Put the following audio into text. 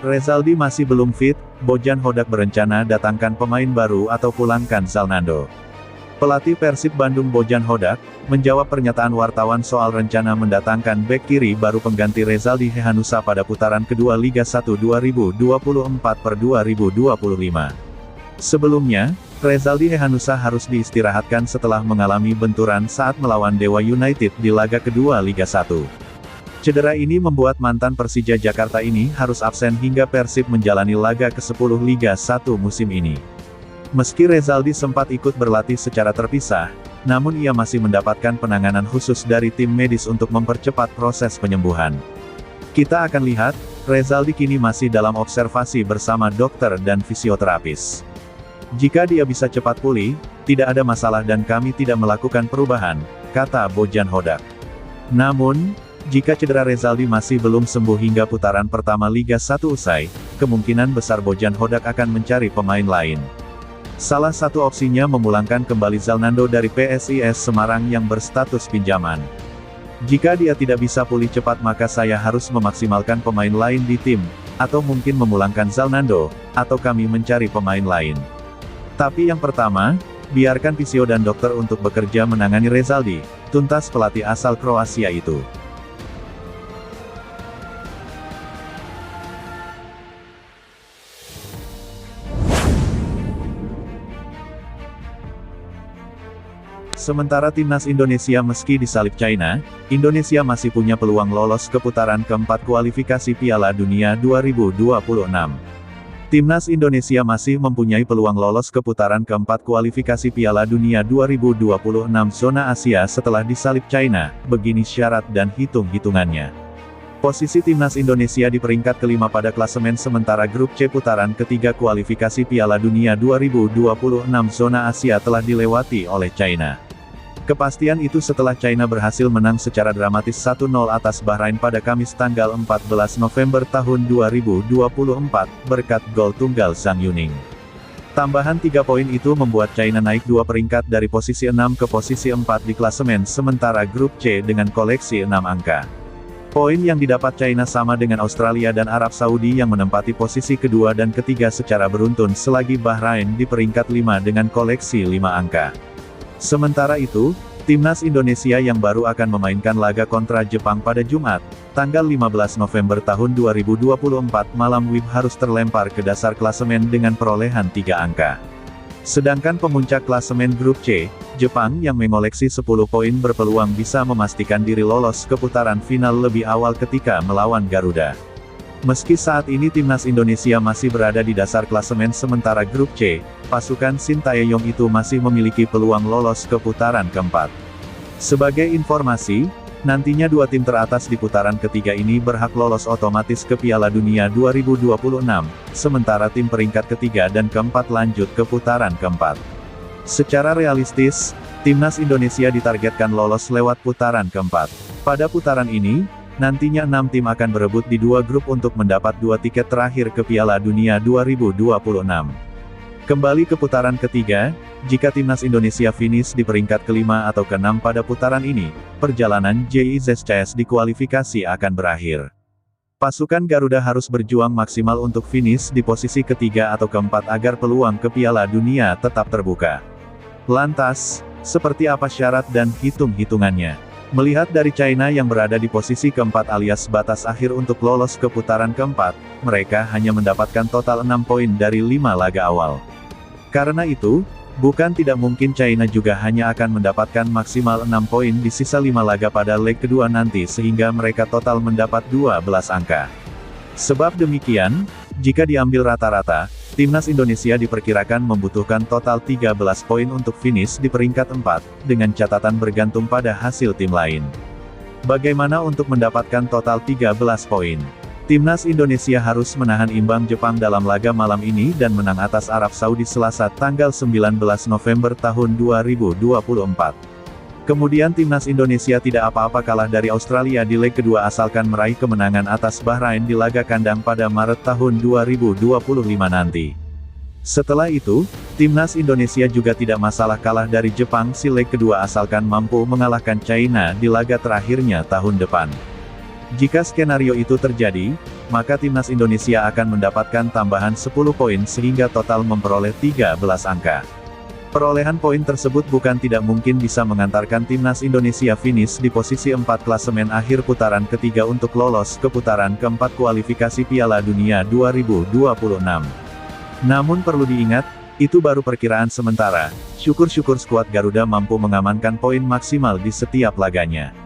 Rezaldi masih belum fit, Bojan Hodak berencana datangkan pemain baru atau pulangkan Zalnando. Pelatih Persib Bandung Bojan Hodak, menjawab pernyataan wartawan soal rencana mendatangkan bek kiri baru pengganti Rezaldi Hehanussa pada putaran kedua Liga 1 2024/2025. Sebelumnya, Rezaldi Hehanussa harus diistirahatkan setelah mengalami benturan saat melawan Dewa United di laga kedua Liga 1. Cedera ini membuat mantan Persija Jakarta ini harus absen hingga Persib menjalani laga ke-10 Liga 1 musim ini. Meski Rezaldi sempat ikut berlatih secara terpisah, namun ia masih mendapatkan penanganan khusus dari tim medis untuk mempercepat proses penyembuhan. Kita akan lihat, Rezaldi kini masih dalam observasi bersama dokter dan fisioterapis. Jika dia bisa cepat pulih, tidak ada masalah dan kami tidak melakukan perubahan, kata Bojan Hodak. Namun, jika cedera Rezaldi masih belum sembuh hingga putaran pertama Liga 1 usai, kemungkinan besar Bojan Hodak akan mencari pemain lain. Salah satu opsinya memulangkan kembali Zalnando dari PSIS Semarang yang berstatus pinjaman. Jika dia tidak bisa pulih cepat maka saya harus memaksimalkan pemain lain di tim, atau mungkin memulangkan Zalnando, atau kami mencari pemain lain. Tapi yang pertama, biarkan fisio dan dokter untuk bekerja menangani Rezaldi, tuntas pelatih asal Kroasia itu. Sementara timnas Indonesia meski disalip China, Indonesia masih punya peluang lolos ke putaran keempat kualifikasi Piala Dunia 2026. Timnas Indonesia masih mempunyai peluang lolos ke putaran keempat kualifikasi Piala Dunia 2026 zona Asia setelah disalip China, begini syarat dan hitung-hitungannya. Posisi timnas Indonesia di peringkat kelima pada klasemen sementara grup C putaran ketiga kualifikasi Piala Dunia 2026 zona Asia telah dilewati oleh China. Kepastian itu setelah China berhasil menang secara dramatis 1-0 atas Bahrain pada Kamis tanggal 14 November tahun 2024, berkat gol tunggal Zhang Yuning. Tambahan 3 poin itu membuat China naik 2 peringkat dari posisi 6 ke posisi 4 di klasemen sementara grup C dengan koleksi 6 angka. Poin yang didapat China sama dengan Australia dan Arab Saudi yang menempati posisi kedua dan ketiga secara beruntun selagi Bahrain di peringkat 5 dengan koleksi 5 angka. Sementara itu, timnas Indonesia yang baru akan memainkan laga kontra Jepang pada Jumat, tanggal 15 November tahun 2024 malam WIB harus terlempar ke dasar klasemen dengan perolehan 3 angka. Sedangkan pemuncak klasemen grup C, Jepang yang mengoleksi 10 poin berpeluang bisa memastikan diri lolos ke putaran final lebih awal ketika melawan Garuda. Meski saat ini timnas Indonesia masih berada di dasar klasemen sementara grup C, pasukan Sintayong itu masih memiliki peluang lolos ke putaran keempat. Sebagai informasi, nantinya 2 tim teratas di putaran ketiga ini berhak lolos otomatis ke Piala Dunia 2026, sementara tim peringkat ketiga dan keempat lanjut ke putaran keempat. Secara realistis, timnas Indonesia ditargetkan lolos lewat putaran keempat. Pada putaran ini, nantinya 6 tim akan berebut di 2 grup untuk mendapat 2 tiket terakhir ke Piala Dunia 2026. Kembali ke putaran ketiga, jika timnas Indonesia finish di peringkat kelima atau keenam pada putaran ini, perjalanan JIZCS di kualifikasi akan berakhir. Pasukan Garuda harus berjuang maksimal untuk finish di posisi ketiga atau keempat agar peluang ke Piala Dunia tetap terbuka. Lantas, seperti apa syarat dan hitung-hitungannya? Melihat dari China yang berada di posisi keempat alias batas akhir untuk lolos ke putaran keempat, mereka hanya mendapatkan total 6 poin dari 5 laga awal. Karena itu, bukan tidak mungkin China juga hanya akan mendapatkan maksimal 6 poin di sisa 5 laga pada leg kedua nanti sehingga mereka total mendapat 12 angka. Sebab demikian, jika diambil rata-rata, timnas Indonesia diperkirakan membutuhkan total 13 poin untuk finish di peringkat 4, dengan catatan bergantung pada hasil tim lain. Bagaimana untuk mendapatkan total 13 poin? Timnas Indonesia harus menahan imbang Jepang dalam laga malam ini dan menang atas Arab Saudi Selasa tanggal 19 November tahun 2024. Kemudian timnas Indonesia tidak apa-apa kalah dari Australia di leg kedua asalkan meraih kemenangan atas Bahrain di laga kandang pada Maret tahun 2025 nanti. Setelah itu, timnas Indonesia juga tidak masalah kalah dari Jepang di leg kedua asalkan mampu mengalahkan China di laga terakhirnya tahun depan. Jika skenario itu terjadi, maka timnas Indonesia akan mendapatkan tambahan 10 poin sehingga total memperoleh 13 angka. Perolehan poin tersebut bukan tidak mungkin bisa mengantarkan timnas Indonesia finish di posisi 4 klasemen akhir putaran ketiga untuk lolos ke putaran keempat kualifikasi Piala Dunia 2026. Namun perlu diingat, itu baru perkiraan sementara. Syukur-syukur skuad Garuda mampu mengamankan poin maksimal di setiap laganya.